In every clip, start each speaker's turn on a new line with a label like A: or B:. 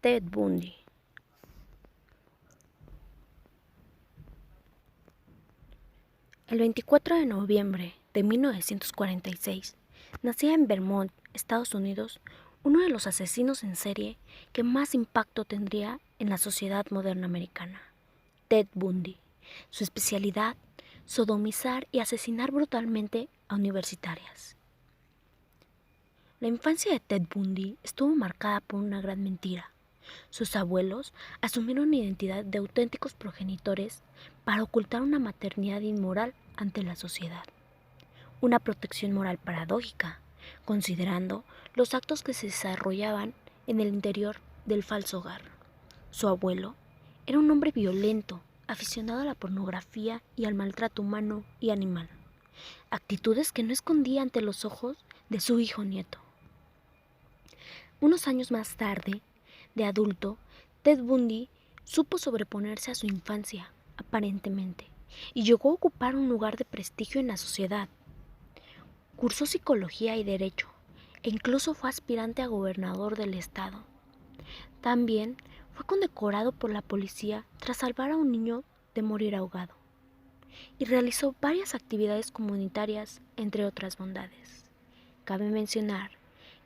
A: Ted Bundy. El 24 de noviembre de 1946 nacía en Vermont, Estados Unidos, uno de los asesinos en serie que más impacto tendría en la sociedad moderna americana, Ted Bundy. Su especialidad, sodomizar y asesinar brutalmente a universitarias. La infancia de Ted Bundy estuvo marcada por una gran mentira. Sus abuelos asumieron identidad de auténticos progenitores para ocultar una maternidad inmoral ante la sociedad. Una protección moral paradójica, considerando los actos que se desarrollaban en el interior del falso hogar. Su abuelo era un hombre violento, aficionado a la pornografía y al maltrato humano y animal, actitudes que no escondía ante los ojos de su hijo nieto. Unos años más tarde, de adulto, Ted Bundy supo sobreponerse a su infancia, aparentemente, y llegó a ocupar un lugar de prestigio en la sociedad. Cursó psicología y derecho, e incluso fue aspirante a gobernador del estado. También fue condecorado por la policía tras salvar a un niño de morir ahogado, y realizó varias actividades comunitarias, entre otras bondades. Cabe mencionar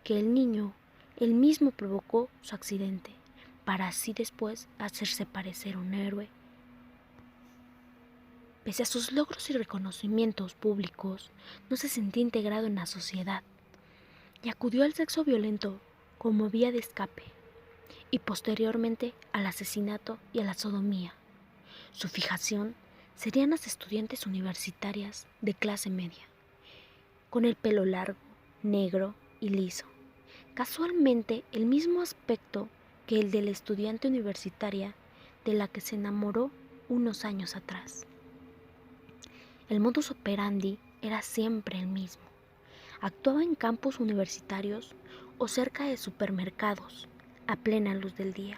A: que el niño él mismo provocó su accidente, para así después hacerse parecer un héroe. Pese a sus logros y reconocimientos públicos, no se sentía integrado en la sociedad y acudió al sexo violento como vía de escape y posteriormente al asesinato y a la sodomía. Su fijación serían las estudiantes universitarias de clase media, con el pelo largo, negro y liso. Casualmente el mismo aspecto que el de la estudiante universitaria de la que se enamoró unos años atrás. El modus operandi era siempre el mismo. Actuaba en campus universitarios o cerca de supermercados, a plena luz del día.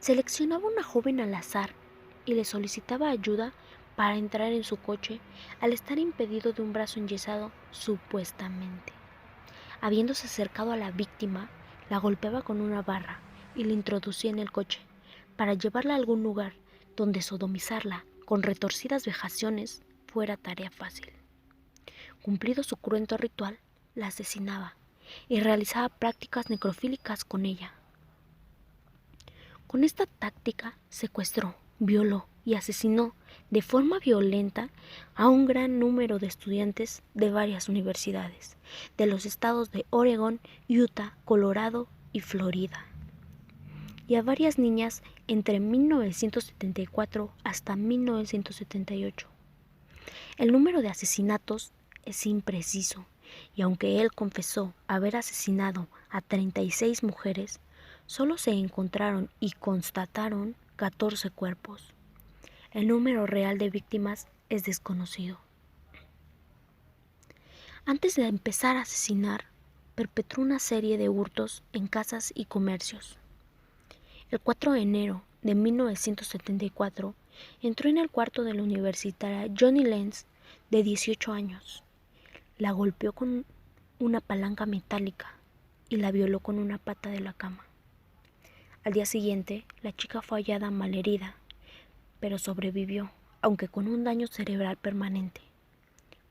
A: Seleccionaba una joven al azar y le solicitaba ayuda para entrar en su coche al estar impedido de un brazo enyesado supuestamente. Habiéndose acercado a la víctima, la golpeaba con una barra y la introducía en el coche para llevarla a algún lugar donde sodomizarla con retorcidas vejaciones fuera tarea fácil. Cumplido su cruento ritual, la asesinaba y realizaba prácticas necrofílicas con ella. Con esta táctica secuestró, violó y asesinó de forma violenta a un gran número de estudiantes de varias universidades de los estados de Oregón, Utah, Colorado y Florida, y a varias niñas entre 1974 hasta 1978. El número de asesinatos es impreciso, y aunque él confesó haber asesinado a 36 mujeres, solo se encontraron y constataron 14 cuerpos. El número real de víctimas es desconocido. Antes de empezar a asesinar, perpetró una serie de hurtos en casas y comercios. El 4 de enero de 1974 entró en el cuarto de la universitaria Johnny Lenz, de 18 años. La golpeó con una palanca metálica y la violó con una pata de la cama. Al día siguiente, la chica fue hallada malherida, pero sobrevivió, aunque con un daño cerebral permanente.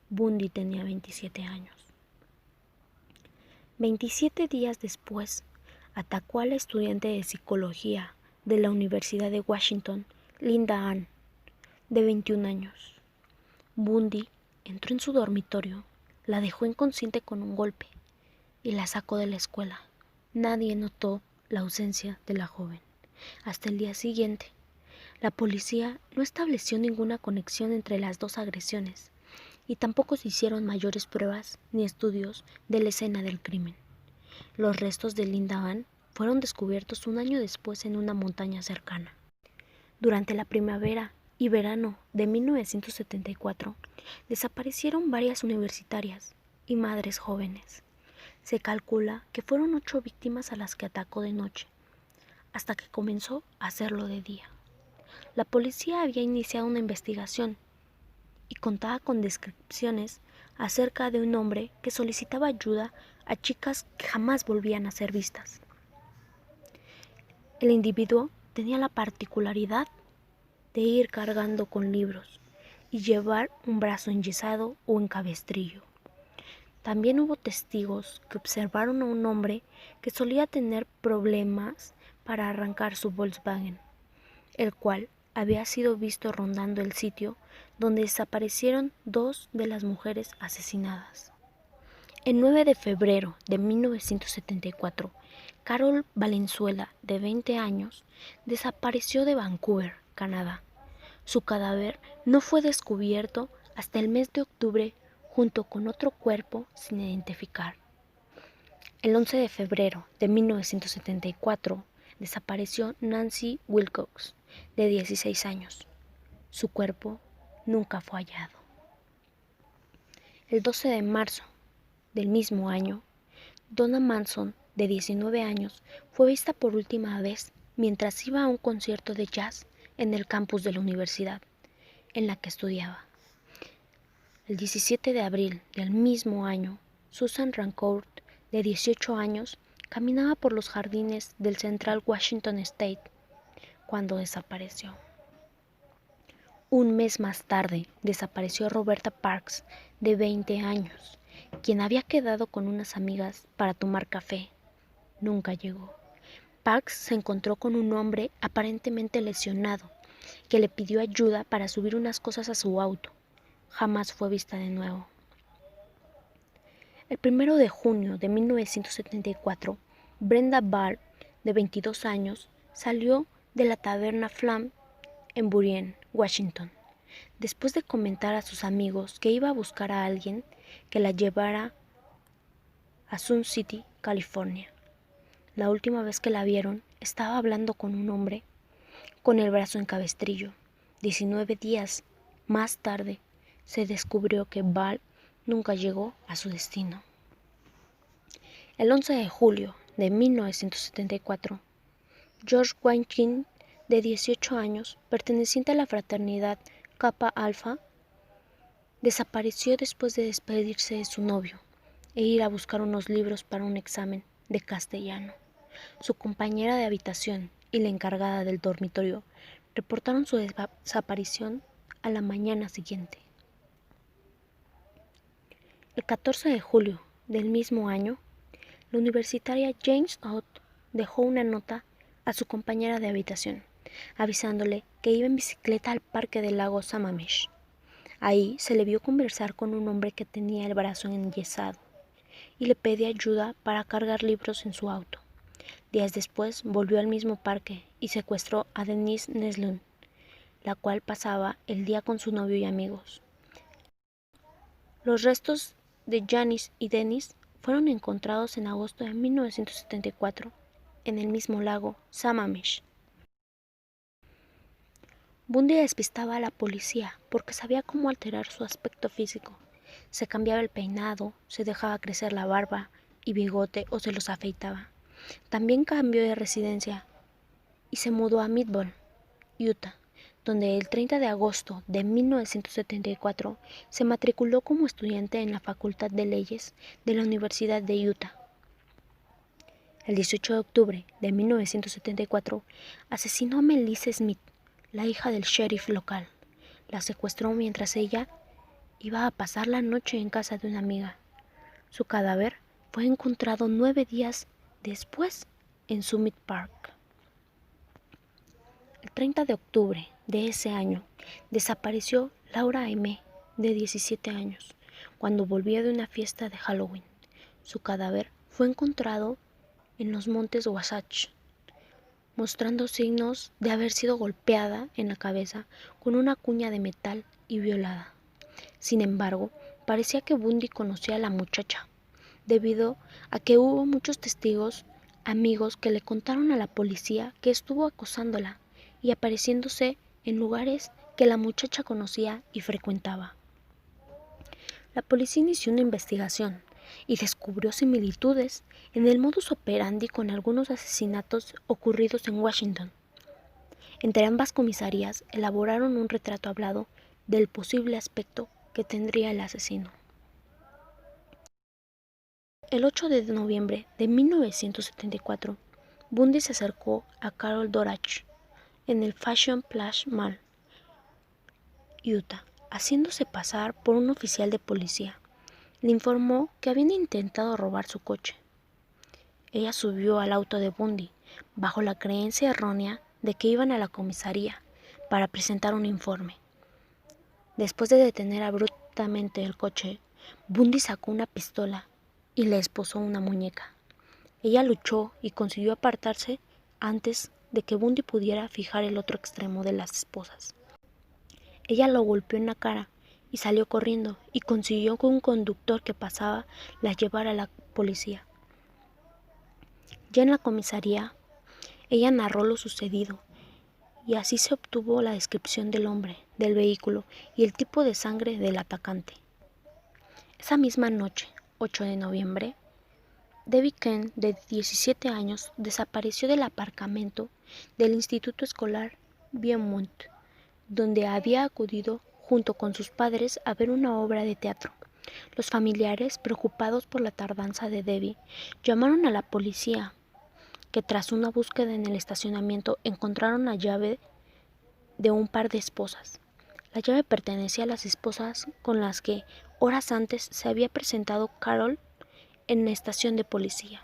A: Bundy tenía 27 años. 27 días después, atacó a la estudiante de psicología de la Universidad de Washington, Linda Ann, de 21 años. Bundy entró en su dormitorio, la dejó inconsciente con un golpe y la sacó de la escuela. Nadie notó la ausencia de la joven hasta el día siguiente. La policía no estableció ninguna conexión entre las dos agresiones y tampoco se hicieron mayores pruebas ni estudios de la escena del crimen. Los restos de Linda Ann fueron descubiertos un año después en una montaña cercana. Durante la primavera y verano de 1974, desaparecieron varias universitarias y madres jóvenes. Se calcula que fueron 8 víctimas a las que atacó de noche, hasta que comenzó a hacerlo de día. La policía había iniciado una investigación y contaba con descripciones acerca de un hombre que solicitaba ayuda a chicas que jamás volvían a ser vistas. El individuo tenía la particularidad de ir cargando con libros y llevar un brazo enyesado o en cabestrillo. También hubo testigos que observaron a un hombre que solía tener problemas para arrancar su Volkswagen, el cual había sido visto rondando el sitio donde desaparecieron dos de las mujeres asesinadas. El 9 de febrero de 1974, Carol Valenzuela, de 20 años, desapareció de Vancouver, Canadá. Su cadáver no fue descubierto hasta el mes de octubre junto con otro cuerpo sin identificar. El 11 de febrero de 1974 desapareció Nancy Wilcox, de 16 años. Su cuerpo nunca fue hallado. El 12 de marzo del mismo año, Donna Manson, de 19 años, fue vista por última vez mientras iba a un concierto de jazz en el campus de la universidad en la que estudiaba. El 17 de abril del mismo año, Susan Rancourt, de 18 años, caminaba por los jardines del Central Washington State cuando desapareció. Un mes más tarde desapareció Roberta Parks, de 20 años, quien había quedado con unas amigas para tomar café. Nunca llegó. Parks se encontró con un hombre aparentemente lesionado que le pidió ayuda para subir unas cosas a su auto. Jamás fue vista de nuevo. El 1 de junio de 1974, Brenda Ball, de 22 años, salió de la taberna Flam en Burien, Washington, después de comentar a sus amigos que iba a buscar a alguien que la llevara a Sun City, California. La última vez que la vieron, estaba hablando con un hombre con el brazo en cabestrillo. 19 días más tarde, se descubrió que Ball nunca llegó a su destino. El 11 de julio de 1974, George Weinkind, de 18 años, perteneciente a la fraternidad Kappa Alpha, desapareció después de despedirse de su novio e ir a buscar unos libros para un examen de castellano. Su compañera de habitación y la encargada del dormitorio reportaron su desaparición a la mañana siguiente. El 14 de julio del mismo año, la universitaria James Ott dejó una nota a su compañera de habitación, avisándole que iba en bicicleta al parque del lago Sammamish. Ahí se le vio conversar con un hombre que tenía el brazo enyesado y le pedía ayuda para cargar libros en su auto. Días después volvió al mismo parque y secuestró a Denise Neslund, la cual pasaba el día con su novio y amigos. Los restos de Janice y Dennis fueron encontrados en agosto de 1974 en el mismo lago Sammamish. Bundy despistaba a la policía porque sabía cómo alterar su aspecto físico. Se cambiaba el peinado, se dejaba crecer la barba y bigote o se los afeitaba. También cambió de residencia y se mudó a Midvale, Utah, donde el 30 de agosto de 1974 se matriculó como estudiante en la Facultad de Leyes de la Universidad de Utah. El 18 de octubre de 1974 asesinó a Melissa Smith, la hija del sheriff local. La secuestró mientras ella iba a pasar la noche en casa de una amiga. Su cadáver fue encontrado 9 días después en Summit Park. El 30 de octubre de ese año desapareció Laura M., de 17 años, cuando volvía de una fiesta de Halloween. Su cadáver fue encontrado en los montes Wasatch, mostrando signos de haber sido golpeada en la cabeza con una cuña de metal y violada. Sin embargo, parecía que Bundy conocía a la muchacha, debido a que hubo muchos testigos amigos que le contaron a la policía que estuvo acosándola y apareciéndose en lugares que la muchacha conocía y frecuentaba. La policía inició una investigación y descubrió similitudes en el modus operandi con algunos asesinatos ocurridos en Washington. Entre ambas comisarías elaboraron un retrato hablado del posible aspecto que tendría el asesino. El 8 de noviembre de 1974, Bundy se acercó a Carol Dorach en el Fashion Place Mall, Utah, haciéndose pasar por un oficial de policía. Le informó que habían intentado robar su coche. Ella subió al auto de Bundy, bajo la creencia errónea de que iban a la comisaría para presentar un informe. Después de detener abruptamente el coche, Bundy sacó una pistola y le esposó una muñeca. Ella luchó y consiguió apartarse antes de que Bundy pudiera fijar el otro extremo de las esposas. Ella lo golpeó en la cara y salió corriendo y consiguió que un conductor que pasaba la llevara a la policía. Ya en la comisaría, ella narró lo sucedido y así se obtuvo la descripción del hombre, del vehículo y el tipo de sangre del atacante. Esa misma noche, 8 de noviembre, Debbie Kent, de 17 años, desapareció del aparcamiento del Instituto Escolar Beaumont, donde había acudido junto con sus padres a ver una obra de teatro. Los familiares, preocupados por la tardanza de Debbie, llamaron a la policía, que tras una búsqueda en el estacionamiento encontraron la llave de un par de esposas. La llave pertenecía a las esposas con las que horas antes se había presentado Carol en la estación de policía.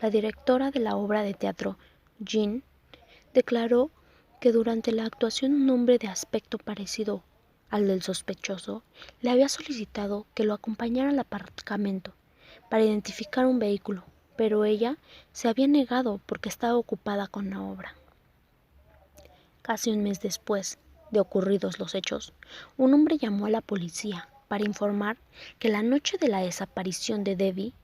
A: La directora de la obra de teatro, Jean, declaró que durante la actuación un hombre de aspecto parecido al del sospechoso le había solicitado que lo acompañara al aparcamiento para identificar un vehículo, pero ella se había negado porque estaba ocupada con la obra. Casi un mes después de ocurridos los hechos, un hombre llamó a la policía para informar que la noche de la desaparición de Debbie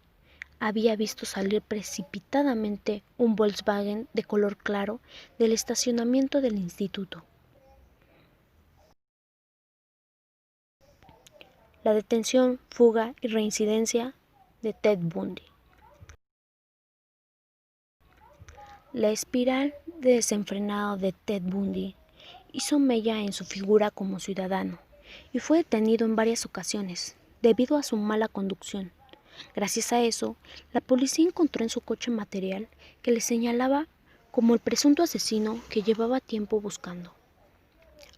A: había visto salir precipitadamente un Volkswagen de color claro del estacionamiento del instituto. La detención, fuga y reincidencia de Ted Bundy. La espiral desenfrenada de Ted Bundy hizo mella en su figura como ciudadano y fue detenido en varias ocasiones debido a su mala conducción. Gracias a eso, la policía encontró en su coche material que le señalaba como el presunto asesino que llevaba tiempo buscando.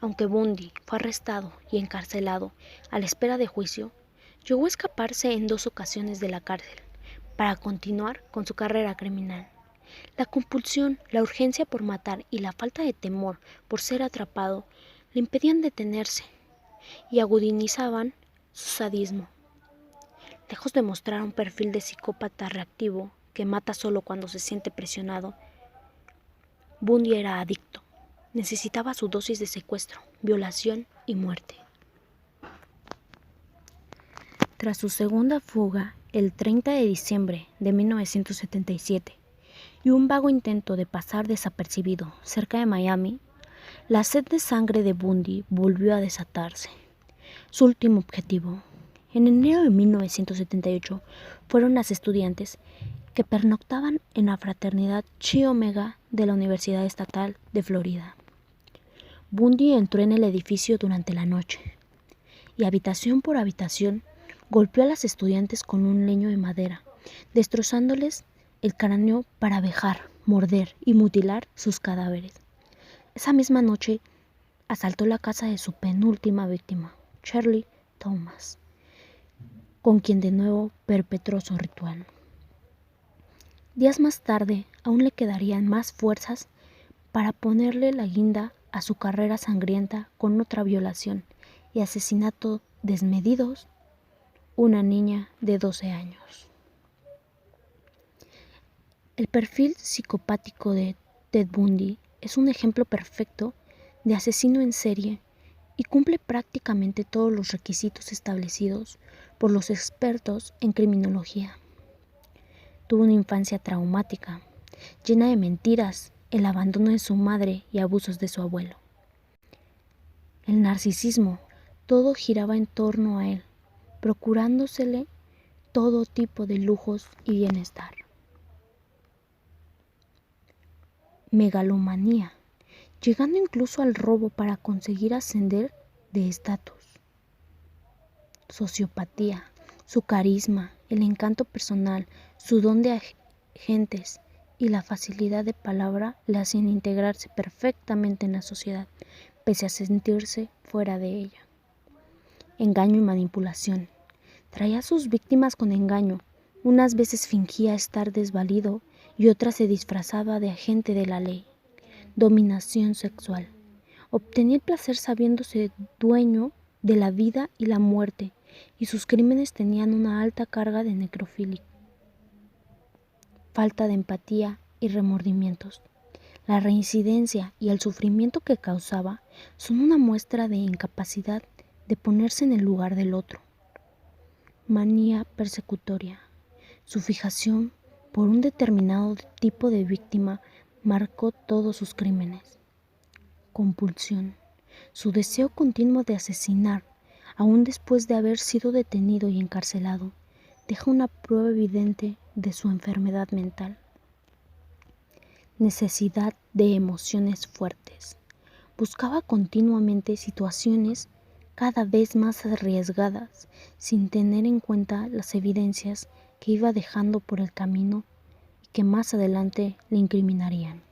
A: Aunque Bundy fue arrestado y encarcelado a la espera de juicio, llegó a escaparse en 2 ocasiones de la cárcel para continuar con su carrera criminal. La compulsión, la urgencia por matar y la falta de temor por ser atrapado le impedían detenerse y agudizaban su sadismo. Lejos de mostrar un perfil de psicópata reactivo que mata solo cuando se siente presionado, Bundy era adicto. Necesitaba su dosis de secuestro, violación y muerte. Tras su segunda fuga, el 30 de diciembre de 1977, y un vago intento de pasar desapercibido cerca de Miami, la sed de sangre de Bundy volvió a desatarse. Su último objetivo, en enero de 1978, fueron las estudiantes que pernoctaban en la fraternidad Chi Omega de la Universidad Estatal de Florida. Bundy entró en el edificio durante la noche y habitación por habitación golpeó a las estudiantes con un leño de madera, destrozándoles el cráneo para vejar, morder y mutilar sus cadáveres. Esa misma noche asaltó la casa de su penúltima víctima, Shirley Thomas, con quien de nuevo perpetró su ritual. Días más tarde aún le quedarían más fuerzas para ponerle la guinda a su carrera sangrienta con otra violación y asesinato desmedidos, una niña de 12 años. El perfil psicopático de Ted Bundy es un ejemplo perfecto de asesino en serie y cumple prácticamente todos los requisitos establecidos por los expertos en criminología. Tuvo una infancia traumática, llena de mentiras, el abandono de su madre y abusos de su abuelo. El narcisismo, todo giraba en torno a él, procurándosele todo tipo de lujos y bienestar. Megalomanía, llegando incluso al robo para conseguir ascender de estatus. Sociopatía, su carisma, el encanto personal, su don de agentes y la facilidad de palabra le hacían integrarse perfectamente en la sociedad, pese a sentirse fuera de ella. Engaño y manipulación. Traía a sus víctimas con engaño. Unas veces fingía estar desvalido y otras se disfrazaba de agente de la ley. Dominación sexual. Obtenía el placer sabiéndose dueño de la vida y la muerte, y sus crímenes tenían una alta carga de necrofilia. Falta de empatía y remordimientos. La reincidencia y el sufrimiento que causaba son una muestra de incapacidad de ponerse en el lugar del otro. Manía persecutoria. Su fijación por un determinado tipo de víctima marcó todos sus crímenes. Compulsión. Su deseo continuo de asesinar, aun después de haber sido detenido y encarcelado, deja una prueba evidente de su enfermedad mental. Necesidad de emociones fuertes. Buscaba continuamente situaciones cada vez más arriesgadas, sin tener en cuenta las evidencias que iba dejando por el camino y que más adelante le incriminarían.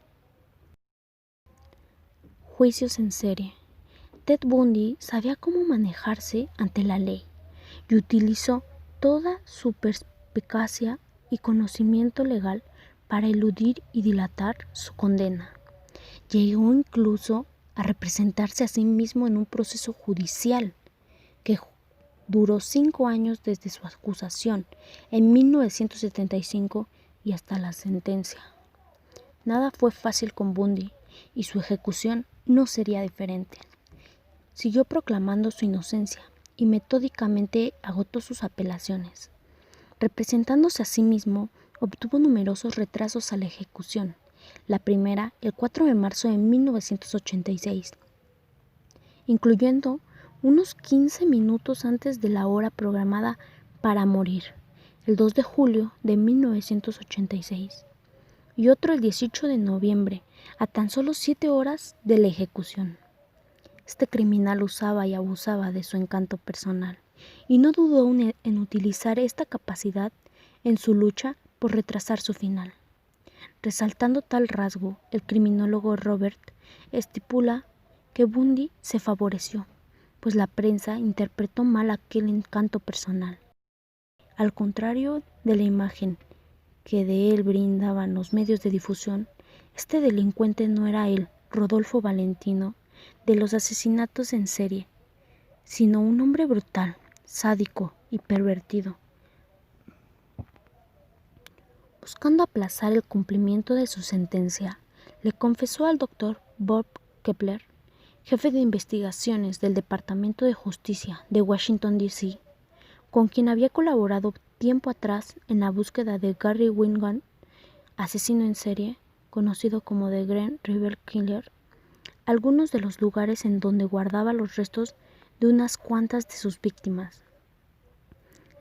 A: Juicios en serie. Ted Bundy sabía cómo manejarse ante la ley y utilizó toda su perspicacia y conocimiento legal para eludir y dilatar su condena. Llegó incluso a representarse a sí mismo en un proceso judicial que duró 5 años desde su acusación en 1975 y hasta la sentencia. Nada fue fácil con Bundy y su ejecución no sería diferente. Siguió proclamando su inocencia y metódicamente agotó sus apelaciones. Representándose a sí mismo, obtuvo numerosos retrasos a la ejecución. La primera, el 4 de marzo de 1986, incluyendo unos 15 minutos antes de la hora programada para morir, el 2 de julio de 1986, y otro el 18 de noviembre, a tan solo 7 horas de la ejecución. Este criminal usaba y abusaba de su encanto personal, y no dudó en utilizar esta capacidad en su lucha por retrasar su final. Resaltando tal rasgo, el criminólogo Robert estipula que Bundy se favoreció, pues la prensa interpretó mal aquel encanto personal. Al contrario de la imagen que de él brindaban los medios de difusión, este delincuente no era el Rodolfo Valentino de los asesinatos en serie, sino un hombre brutal, sádico y pervertido. Buscando aplazar el cumplimiento de su sentencia, le confesó al doctor Bob Kepler, jefe de investigaciones del Departamento de Justicia de Washington, D.C., con quien había colaborado tiempo atrás en la búsqueda de Gary Wingan, asesino en serie, conocido como The Green River Killer, algunos de los lugares en donde guardaba los restos de unas cuantas de sus víctimas.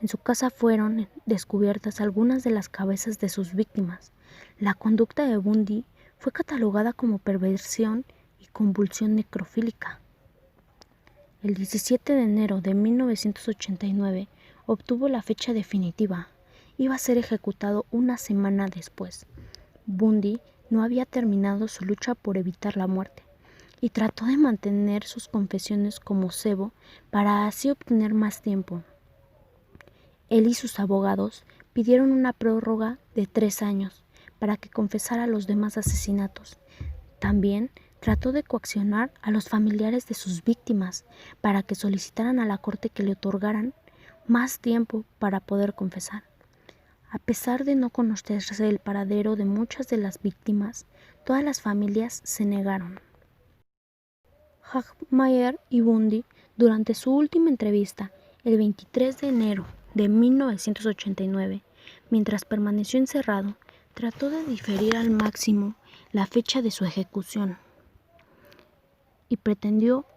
A: En su casa fueron descubiertas algunas de las cabezas de sus víctimas. La conducta de Bundy fue catalogada como perversión y convulsión necrofílica. El 17 de enero de 1989 obtuvo la fecha definitiva. Iba a ser ejecutado una semana después. Bundy no había terminado su lucha por evitar la muerte y trató de mantener sus confesiones como cebo para así obtener más tiempo. Él y sus abogados pidieron una prórroga de 3 años para que confesara los demás asesinatos. También trató de coaccionar a los familiares de sus víctimas para que solicitaran a la corte que le otorgaran más tiempo para poder confesar. A pesar de no conocerse el paradero de muchas de las víctimas, todas las familias se negaron. Hagmaier y Bundy, durante su última entrevista, el 23 de enero de 1989, mientras permaneció encerrado, trató de diferir al máximo la fecha de su ejecución y pretendió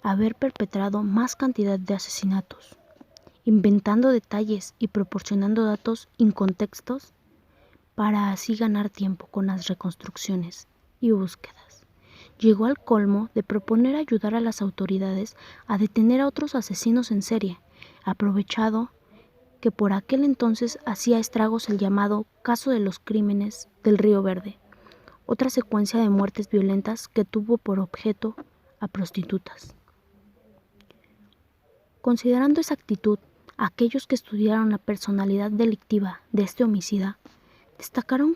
A: haber perpetrado más cantidad de asesinatos, inventando detalles y proporcionando datos incontextos para así ganar tiempo con las reconstrucciones y búsquedas. Llegó al colmo de proponer ayudar a las autoridades a detener a otros asesinos en serie, aprovechando que por aquel entonces hacía estragos el llamado Caso de los Crímenes del Río Verde, otra secuencia de muertes violentas que tuvo por objeto a prostitutas. Considerando esa actitud, aquellos que estudiaron la personalidad delictiva de este homicida destacaron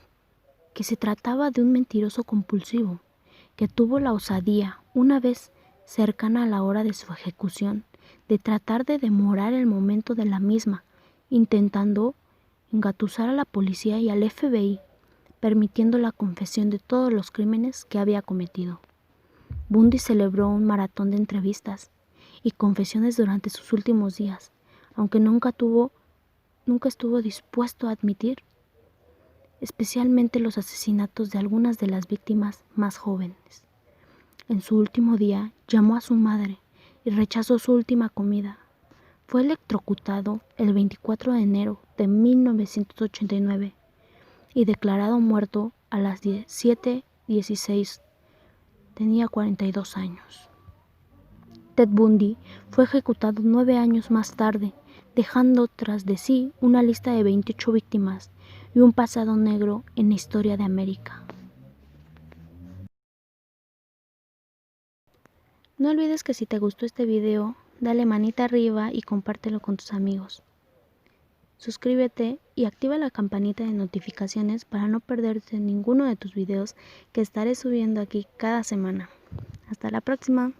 A: que se trataba de un mentiroso compulsivo que tuvo la osadía, una vez cercana a la hora de su ejecución, de tratar de demorar el momento de la misma, intentando engatusar a la policía y al FBI, permitiendo la confesión de todos los crímenes que había cometido. Bundy celebró un maratón de entrevistas y confesiones durante sus últimos días, aunque nunca estuvo dispuesto a admitir, especialmente los asesinatos de algunas de las víctimas más jóvenes. En su último día llamó a su madre y rechazó su última comida. Fue electrocutado el 24 de enero de 1989 y declarado muerto a las 7:16. Tenía 42 años. Ted Bundy fue ejecutado 9 años más tarde, dejando tras de sí una lista de 28 víctimas y un pasado negro en la historia de América. No olvides que si te gustó este video, dale manita arriba y compártelo con tus amigos. Suscríbete y activa la campanita de notificaciones para no perderte ninguno de tus videos que estaré subiendo aquí cada semana. Hasta la próxima.